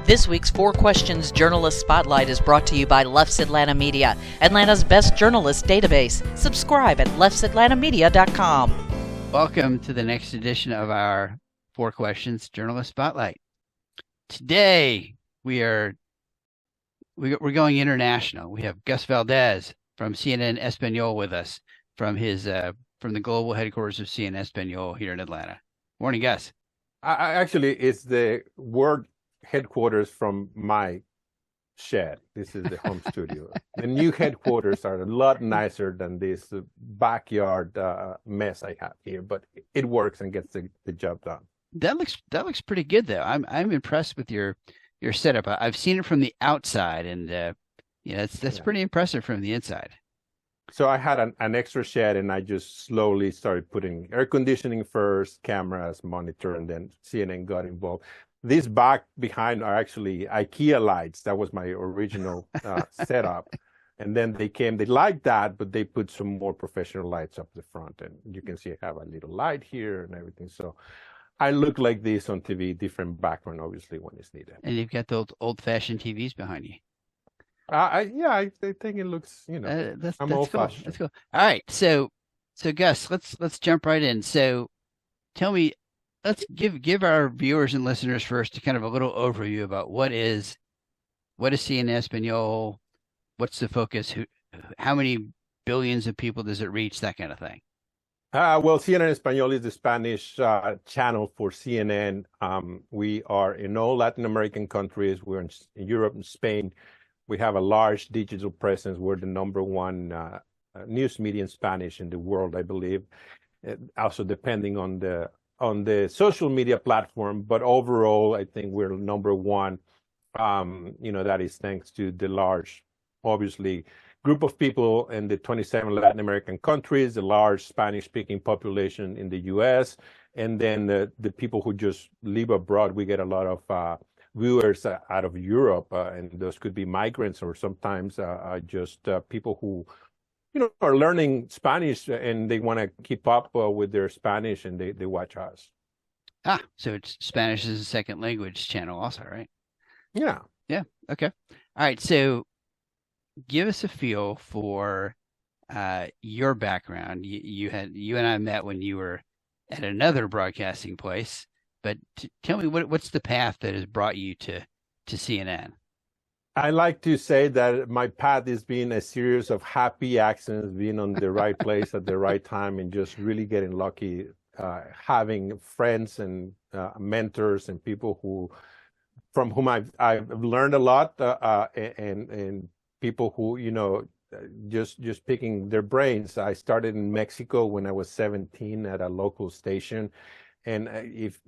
This week's Four Questions Journalist Spotlight is brought to you by Leff's Atlanta Media, Atlanta's best journalist database. Subscribe at leffsatlantamedia.com. Welcome to the next edition of our Four Questions Journalist Spotlight. Today we're going international. We have Gus Valdes from CNN Espanol with us from the global headquarters of CNN Espanol here in Atlanta. Morning, Gus. Actually, it's the world headquarters from my shed. This is the home studio. The new headquarters are a lot nicer than this backyard mess I have here, but it works and gets the job done. That looks pretty good, though. I'm impressed with your setup. I've seen it from the outside, and that's pretty impressive from the inside. So I had an extra shed, and I just slowly started putting air conditioning first, cameras, monitor, and then CNN got involved. These back behind are actually IKEA lights. That was my original setup. And then they liked that, but they put some more professional lights up the front. And you can see I have a little light here and everything. So I look like this on TV, different background, obviously, when it's needed. And you've got the old-fashioned TVs behind you. I think it looks, I'm old-fashioned. That's cool. All right, so Gus, let's jump right in. So, tell me, let's give our viewers and listeners first kind of a little overview about what is CNN Espanol, what's the focus, how many billions of people does it reach, that kind of thing. Well, CNN Espanol is the Spanish channel for CNN. We are in all Latin American countries. We're in Europe and Spain. We have a large digital presence. We're the number one news media in Spanish in the world, I believe. Also depending on the social media platform, but overall, I think we're number one. That is thanks to the large, obviously, group of people in the 27 Latin American countries, the large Spanish-speaking population in the U.S., and then the people who just live abroad. We get a lot of viewers out of Europe, and those could be migrants or sometimes just people who, are learning Spanish and they want to keep up with their Spanish, and they watch us. So it's Spanish as a second language channel also, right? Yeah. Yeah. Okay. All right. So give us a feel for your background. You and I met when you were at another broadcasting place. But tell me, what's the path that has brought you to CNN? I like to say that my path has been a series of happy accidents, being on the right place at the right time, and just really getting lucky, having friends and mentors and people from whom I've learned a lot, and people who, just picking their brains. I started in Mexico when I was 17 at a local station. And if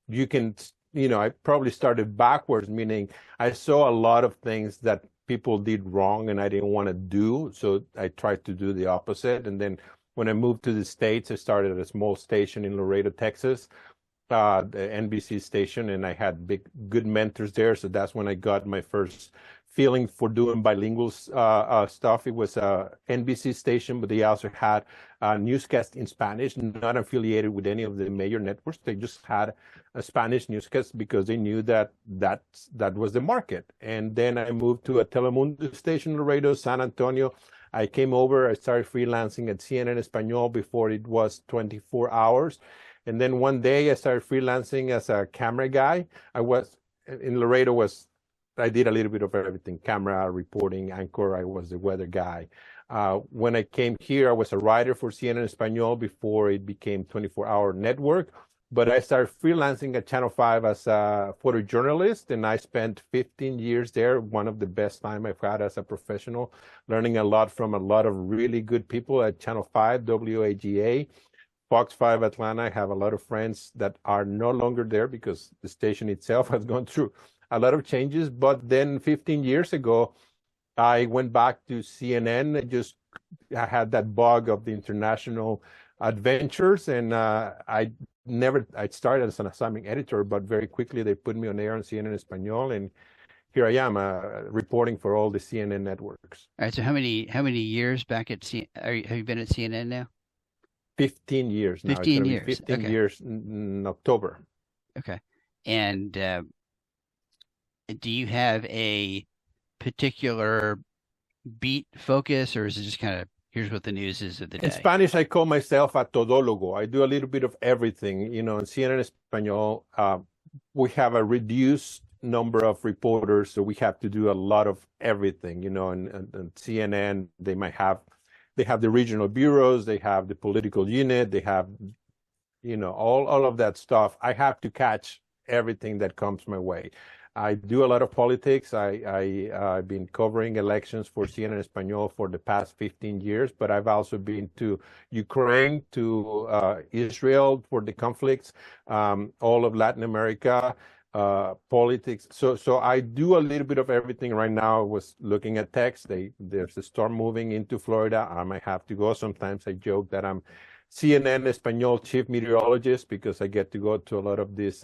you can, I probably started backwards, meaning I saw a lot of things that people did wrong and I didn't want to do. So I tried to do the opposite. And then when I moved to the States, I started at a small station in Laredo, Texas, the NBC station, and I had good mentors there. So that's when I got my first feeling for doing bilingual stuff. It was a NBC station, but they also had a newscast in Spanish, not affiliated with any of the major networks. They just had a Spanish newscast because they knew that was the market. And then I moved to a Telemundo station in Laredo, San Antonio. I came over, I started freelancing at CNN Espanol before it was 24 hours. And then one day I started freelancing as a camera guy. I was in Laredo, I did a little bit of everything: camera, reporting, anchor. I was the weather guy. When I came here, I was a writer for CNN Espanol before it became 24-hour network. But I started freelancing at Channel 5 as a photojournalist, and I spent 15 years there. One of the best time I've had as a professional, learning a lot from a lot of really good people at Channel 5, WAGA. Fox 5 Atlanta. I have a lot of friends that are no longer there because the station itself has gone through a lot of changes. But then 15 years ago, I went back to CNN. I had that bug of the international adventures, and I started as an assignment editor, but very quickly they put me on air on CNN Espanol, and here I am reporting for all the CNN networks. All right. So how many years back at have you been at CNN now? 15 years now. 15 years. 15 years in October. Okay. And And do you have a particular beat focus, or is it just kind of here's what the news is of the day? In Spanish, I call myself a todólogo. I do a little bit of everything. You know, in CNN Espanol, we have a reduced number of reporters, so we have to do a lot of everything. You know, and CNN, they have the regional bureaus, they have the political unit, they have, you know, all of that stuff. I have to catch everything that comes my way. I do a lot of politics. I've been covering elections for CNN Espanol for the past 15 years, but I've also been to Ukraine, to Israel for the conflicts, all of Latin America, politics. So I do a little bit of everything right now. I was looking at text. There's a storm moving into Florida. I might have to go. Sometimes I joke that I'm CNN Espanol chief meteorologist because I get to go to a lot of this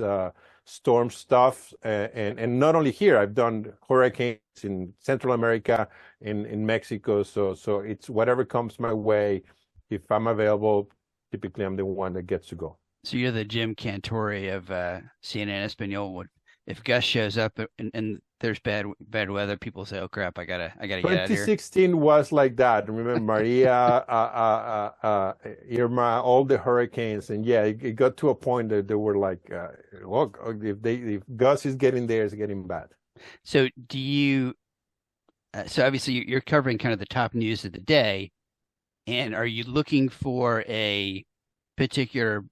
storm stuff. And not only here, I've done hurricanes in Central America, in Mexico. So it's whatever comes my way. If I'm available, typically I'm the one that gets to go. So you're the Jim Cantore of CNN Espanol. If Gus shows up and there's bad weather, people say, "Oh crap, I gotta get out of here." 2016 was like that. Remember Maria, Irma, all the hurricanes, and yeah, it got to a point that they were like, "Look, if Gus is getting there, it's getting bad." So do you? So obviously you're covering kind of the top news of the day, and are you looking for a particular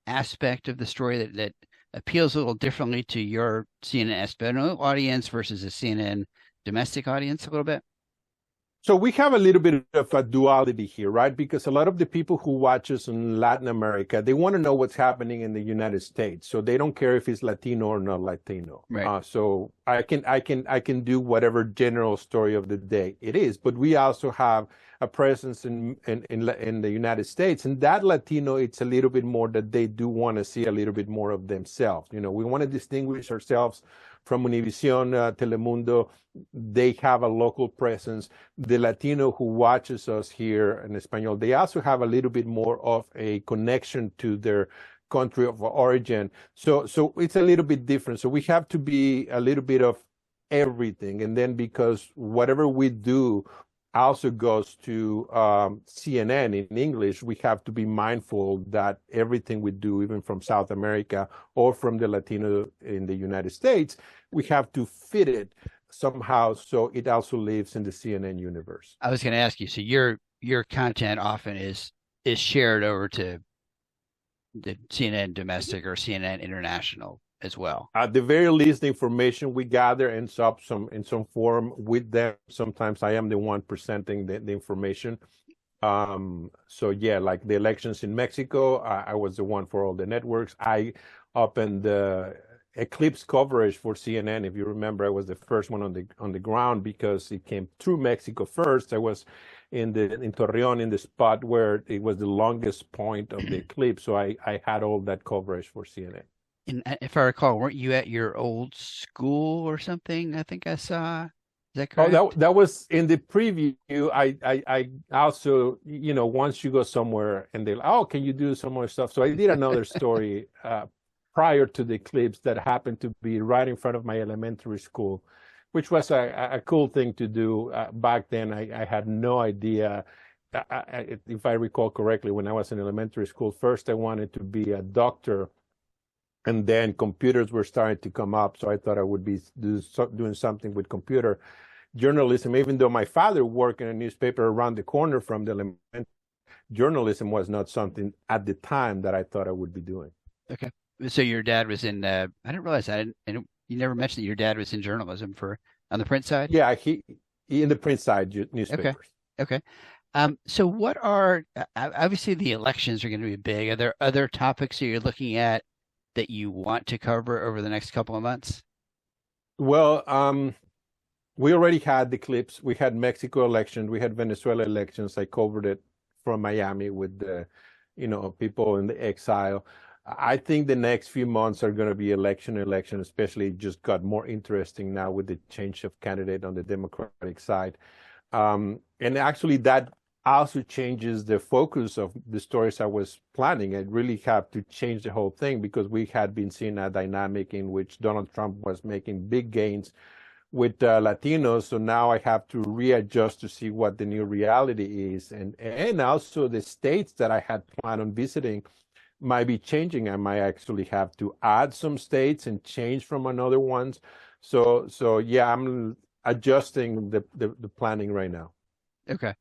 aspect of the story that appeals a little differently to your CNN Espanol audience versus a CNN domestic audience a little bit? So we have a little bit of a duality here, right? Because a lot of the people who watch us in Latin America, they want to know what's happening in the United States. So they don't care if it's Latino or not Latino. Right. So I can do whatever general story of the day it is. But we also have a presence in the United States, and that Latino, it's a little bit more that they do want to see a little bit more of themselves. You know, we want to distinguish ourselves from Univision, Telemundo. They have a local presence. The Latino who watches us here in Espanol, they also have a little bit more of a connection to their country of origin. So it's a little bit different. So we have to be a little bit of everything. And then because whatever we do also goes to CNN in English, we have to be mindful that everything we do, even from South America or from the Latino in the United States, we have to fit it somehow so it also lives in the CNN universe. I was going to ask you, so your content often is shared over to the CNN domestic or CNN international as well. At the very least, the information we gather ends up in some form with them. Sometimes I am the one presenting the information. So yeah, like the elections in Mexico, I was the one for all the networks. I opened the eclipse coverage for CNN. If you remember, I was the first one on the ground because it came through Mexico first. I was in Torreon, in the spot where it was the longest point of the eclipse. So I had all that coverage for CNN. And if I recall, weren't you at your old school or something? I think I saw. Is that correct? Oh, that was in the preview. I also, you know, once you go somewhere and they're like, oh, can you do some more stuff? So I did another story prior to the eclipse that happened to be right in front of my elementary school, which was a cool thing to do. Back then, I had no idea. If I recall correctly, when I was in elementary school, first I wanted to be a doctor. And then computers were starting to come up. So I thought I would be doing something with computer journalism, even though my father worked in a newspaper around the corner from the elementary. Journalism was not something at the time that I thought I would be doing. Okay. So your dad was in, I didn't realize that. And you never mentioned that your dad was in journalism on the print side? Yeah, he in the print side newspapers. Okay. So what are, obviously the elections are going to be big. Are there other topics that you're looking at that you want to cover over the next couple of months? Well, we already had the clips. We had Mexico elections. We had Venezuela elections. I covered it from Miami with the, people in the exile. I think the next few months are going to be election, especially it just got more interesting now with the change of candidate on the Democratic side. And actually that also changes the focus of the stories I was planning. I really have to change the whole thing because we had been seeing a dynamic in which Donald Trump was making big gains with Latinos. So now I have to readjust to see what the new reality is. And also the states that I had planned on visiting might be changing. I might actually have to add some states and change from another ones. So yeah, I'm adjusting the planning right now. Okay.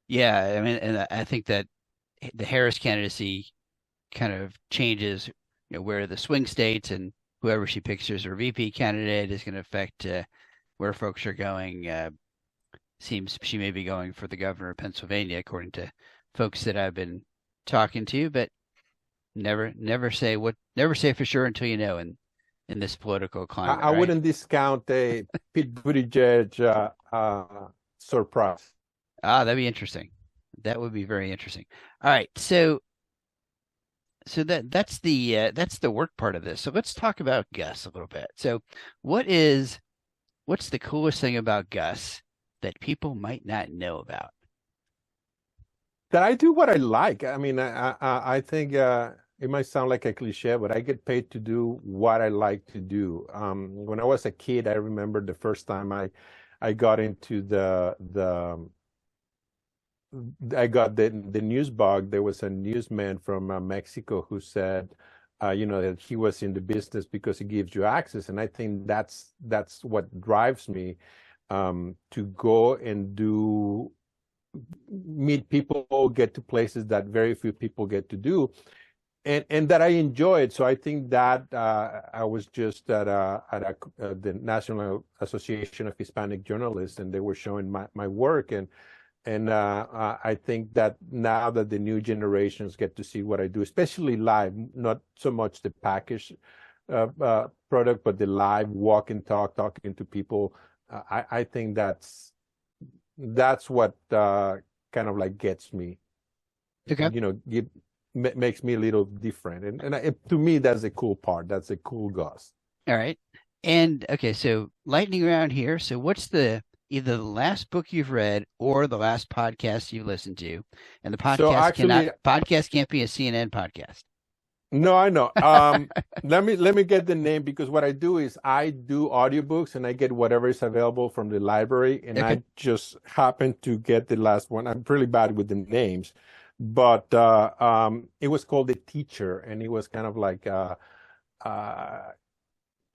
Yeah, I mean, and I think that the Harris candidacy kind of changes, where the swing states and whoever she picks as her VP candidate is going to affect where folks are going. Seems she may be going for the governor of Pennsylvania, according to folks that I've been talking to, but never say for sure until you know in this political climate. I wouldn't discount a Pete Buttigieg surprise. That'd be interesting. That would be very interesting. All right, so that's the work part of this. So let's talk about Gus a little bit. So what's the coolest thing about Gus that people might not know about? That I do what I like. I mean, I think it might sound like a cliche, but I get paid to do what I like to do. When I was a kid, I remember the first time I got into I got the news bug. There was a newsman from Mexico who said, that he was in the business because he gives you access. And I think that's what drives me to go and meet people, get to places that very few people get to do. And that I enjoy it. So I think that I was just at the National Association of Hispanic Journalists, and they were showing my work. And I think that now that the new generations get to see what I do, especially live, not so much the packaged product, but the live walk and talk, talking to people, I think that's what kind of like gets me. Okay. Makes me a little different. And to me, that's the cool part. That's a cool Gus. All right. And okay, so lightning round here. So what's either the last book you've read or the last podcast you listened to? And the podcast podcast can't be a CNN podcast. No, I know. Let me get the name, because what I do is I do audiobooks and I get whatever is available from the library, and I just happen to get the last one. I'm pretty bad with the names, but it was called The Teacher, and it was kind of like a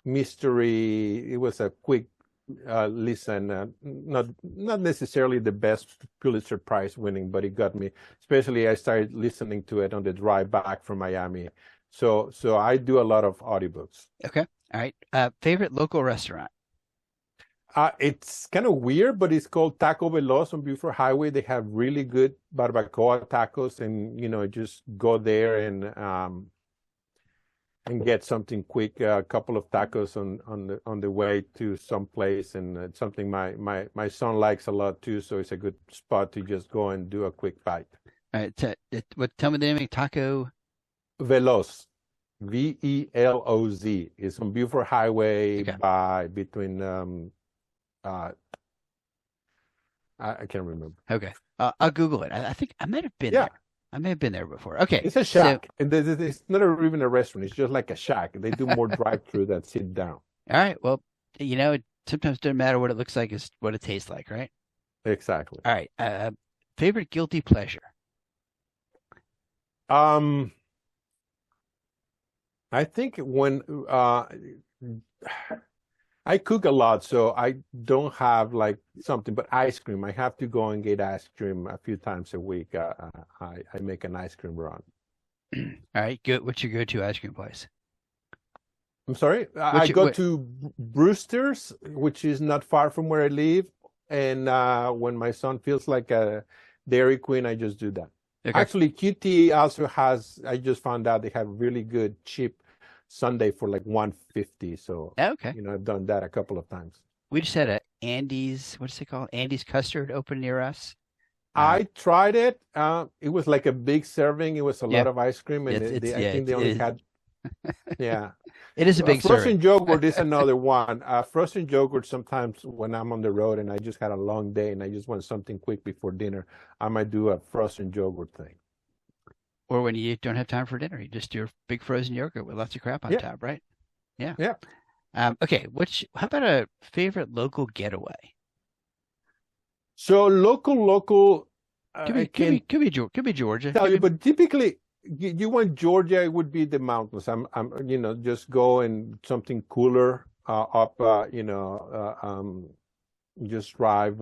mystery. It was a quick listen, not necessarily the best Pulitzer Prize winning, but it got me. Especially I started listening to it on the drive back from Miami. So I do a lot of audiobooks. Okay. All right. Favorite local restaurant? It's kind of weird, but it's called Taco Veloz on Buford Highway. They have really good barbacoa tacos, and just go there and get something quick, a couple of tacos on the way to some place, and it's something my son likes a lot too. So it's a good spot to just go and do a quick bite. All right, tell me the name of Taco Veloz, Veloz. It's on Buford Highway between I can't remember. Okay, I'll Google it. I think I might have been there. I may have been there before. Okay. It's a shack. And it's not even a restaurant. It's just like a shack. They do more drive-through than sit down. All right. Well, it sometimes doesn't matter what it looks like, it's what it tastes like, right? Exactly. All right. Favorite guilty pleasure? I think when I cook a lot, so I don't have like something, but ice cream. I have to go and get ice cream a few times a week. I make an ice cream run. All right, good. What's your go-to ice cream place? I'm sorry? I go to Brewster's, which is not far from where I live. And when my son feels like a Dairy Queen, I just do that. Okay. Actually, QT also has, I just found out they have really good, cheap Sunday for like $1.50. So I've done that a couple of times. We just had a Andy's, what's it called? Andy's custard open near us. I tried it. It was like a big serving. It was a lot of ice cream, and I think they only had Yeah. It is a big Frozen serving. yogurt is another one. Frozen yogurt, sometimes when I'm on the road and I just had a long day and I just want something quick before dinner, I might do a frozen yogurt thing. Or when you don't have time for dinner, you just do a big frozen yogurt with lots of crap on Yeah. top, right? Yeah. Yeah. Okay, how about a favorite local getaway? So local, Could be Georgia. tell you, but typically you want Georgia, it would be the mountains. I'm just go and something cooler up, just drive,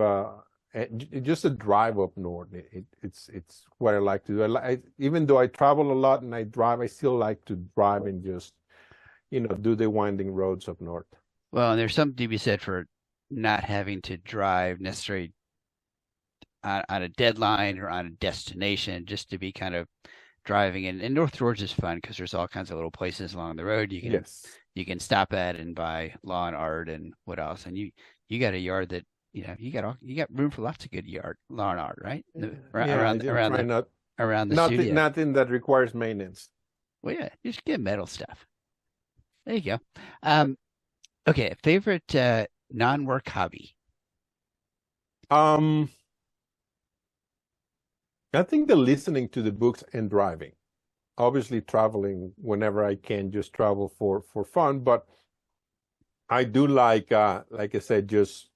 just a drive up north. It's what I like to do. Even though I travel a lot and I drive, I still like to drive and just, do the winding roads up north. Well, and there's something to be said for not having to drive necessarily on a deadline or on a destination, just to be kind of driving. And North Georgia is fun because there's all kinds of little places along the road you can stop at and buy lawn art and what else. And you got a yard that you got room for lots of good lawn art, right? Around the studio. Nothing that requires maintenance. Well, yeah, just get metal stuff. There you go. Okay, favorite non-work hobby. I think the listening to the books and driving. Obviously, traveling whenever I can, just travel for fun. But I do like I said, just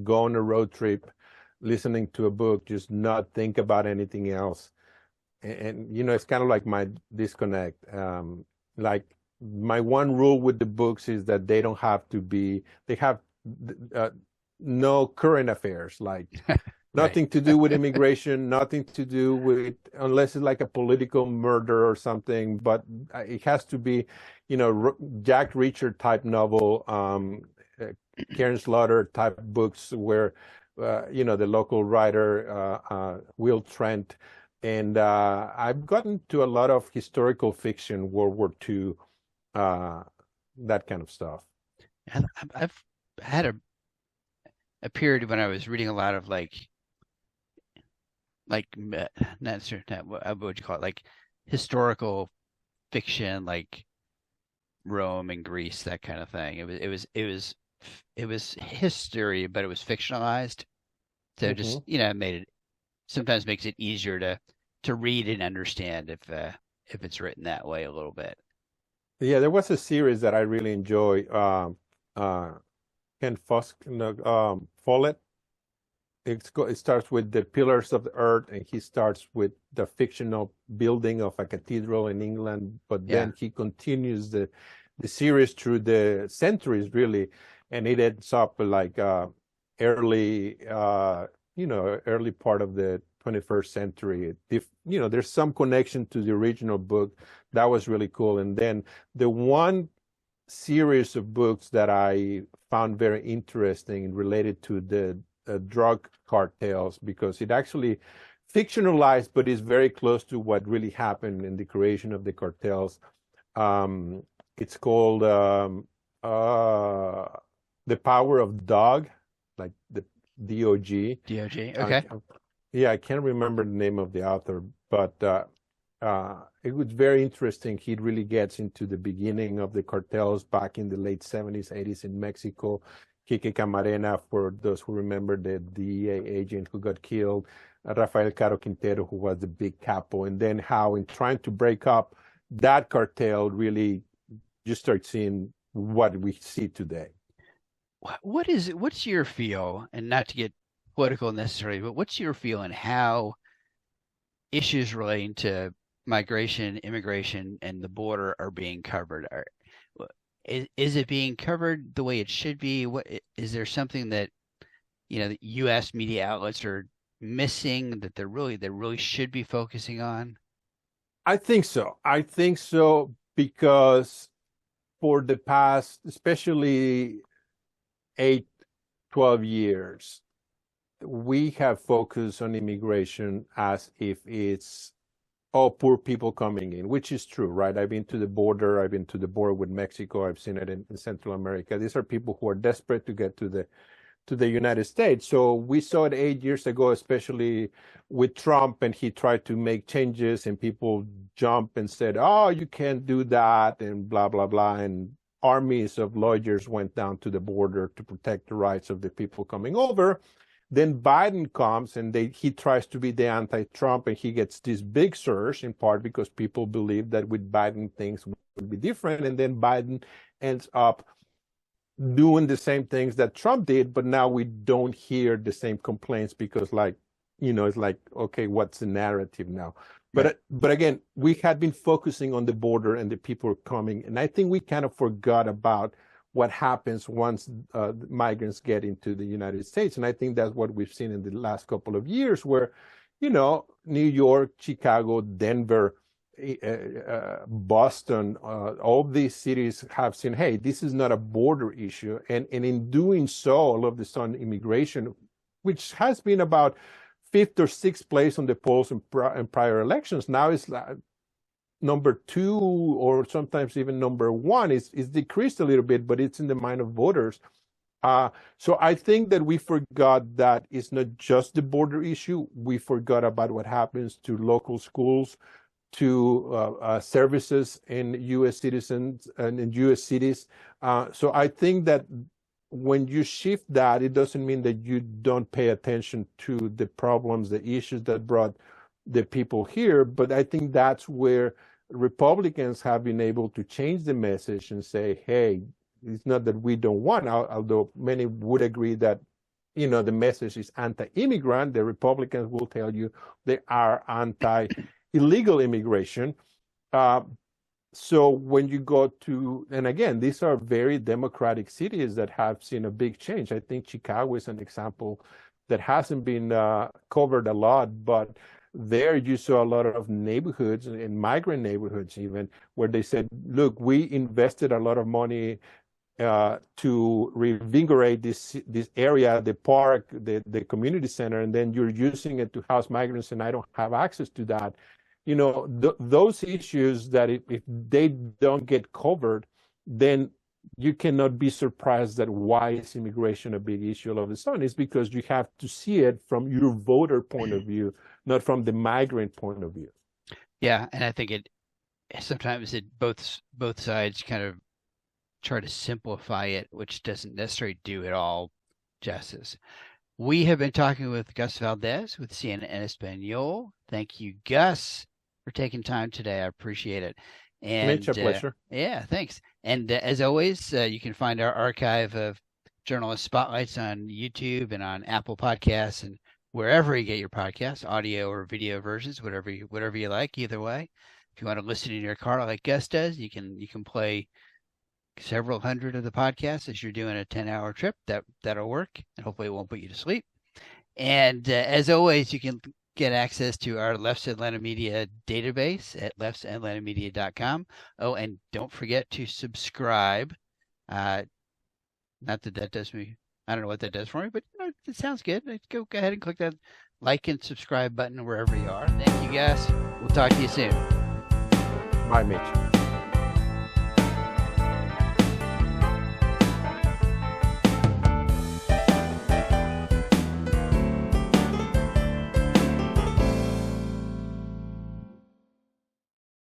go on a road trip, listening to a book, just not think about anything else. And it's kind of like my disconnect. Like my one rule with the books is that they have no current affairs, like nothing to do with immigration, nothing to do with, unless it's like a political murder or something, but it has to be, Jack Reacher type novel, Karen Slaughter type books where, the local writer, Will Trent. And I've gotten to a lot of historical fiction, World War II, that kind of stuff. And I've had a period when I was reading a lot of what would you call it? Like historical fiction, like Rome and Greece, that kind of thing. It was history, but it was fictionalized. So just sometimes makes it easier to read and understand if it's written that way a little bit. Yeah, there was a series that I really enjoy. Ken Follett. It starts with the Pillars of the Earth, and he starts with the fictional building of a cathedral in England, but then he continues the series through the centuries, really, and it ends up like early part of the 21st century. There's some connection to the original book. That was really cool. And then the one series of books that I found very interesting related to the drug cartels, because it actually fictionalized, but is very close to what really happened in the creation of the cartels. It's called The Power of Dog, like the DOG. DOG, okay. I can't remember the name of the author, but it was very interesting. He really gets into the beginning of the cartels back in the late 70s, 80s in Mexico. Quique Camarena, for those who remember, the DEA agent who got killed. Rafael Caro Quintero, who was the big capo. And then how in trying to break up that cartel, really just start seeing what we see today. What's your feel, and not to get political necessarily, but what's your feel on how issues relating to migration, immigration, and the border are being covered? Is it being covered the way it should be? Is there something that the U.S. media outlets are missing that they really should be focusing on? I think so. Because for the past, especially 12 years, we have focused on immigration as if it's poor people coming in, which is true, right? I've been to the border with Mexico. I've seen it in Central America. These are people who are desperate to get to to the United States. So we saw it 8 years ago, especially with Trump, and he tried to make changes, and people jumped and said, "Oh, you can't do that," and blah blah blah, and armies of lawyers went down to the border to protect the rights of the people coming over. Then Biden comes and he tries to be the anti-Trump, and he gets this big surge, in part because people believe that with Biden things would be different. And then Biden ends up doing the same things that Trump did, but now we don't hear the same complaints because, like, it's like, okay, what's the narrative now? But again, we had been focusing on the border and the people coming, and I think we kind of forgot about what happens once migrants get into the United States. And I think that's what we've seen in the last couple of years, where, New York, Chicago, Denver, Boston, all these cities have seen, hey, this is not a border issue. And in doing so, all of a sudden, immigration, which has been about fifth or sixth place on the polls in prior elections, now is number 2 or sometimes even number 1. Is decreased a little bit, but it's in the mind of voters. So I think that we forgot that it's not just the border issue. We forgot about what happens to local schools, to services in U.S. citizens and in U.S. cities. So I think that when you shift that, it doesn't mean that you don't pay attention to the problems, the issues that brought the people here. But I think that's where Republicans have been able to change the message and say, hey, it's not that we don't want, although many would agree that, the message is anti-immigrant. The Republicans will tell you they are anti-illegal immigration. So when you go to, and again, these are very democratic cities that have seen a big change. I think Chicago is an example that hasn't been covered a lot, but there you saw a lot of neighborhoods, and migrant neighborhoods even, where they said, look, we invested a lot of money to reinvigorate this area, the park, the community center, and then you're using it to house migrants, and I don't have access to that. Those issues that if they don't get covered, then you cannot be surprised that why is immigration a big issue all of a sudden. It's because you have to see it from your voter point of view, not from the migrant point of view. Yeah, and I think sometimes both sides kind of try to simplify it, which doesn't necessarily do it all justice. We have been talking with Gus Valdes with CNN Espanol. Thank you, Gus, for taking time today. I appreciate it. And Mitch, a pleasure. Yeah, thanks. And as always, you can find our archive of Journalist Spotlights on YouTube and on Apple Podcasts and wherever you get your podcasts, audio or video versions, whatever you like. Either way, if you want to listen in your car like Gus does, you can play several hundred of the podcasts as you're doing a 10-hour trip. That'll work, and hopefully it won't put you to sleep. And as always, you can get access to our Left's Atlanta Media database at leftsatlantamamedia.com. Oh, and don't forget to subscribe. Not that does me, I don't know what that does for me, but it sounds good. Go ahead and click that like and subscribe button wherever you are. Thank you, guys. We'll talk to you soon. Bye, Mitch.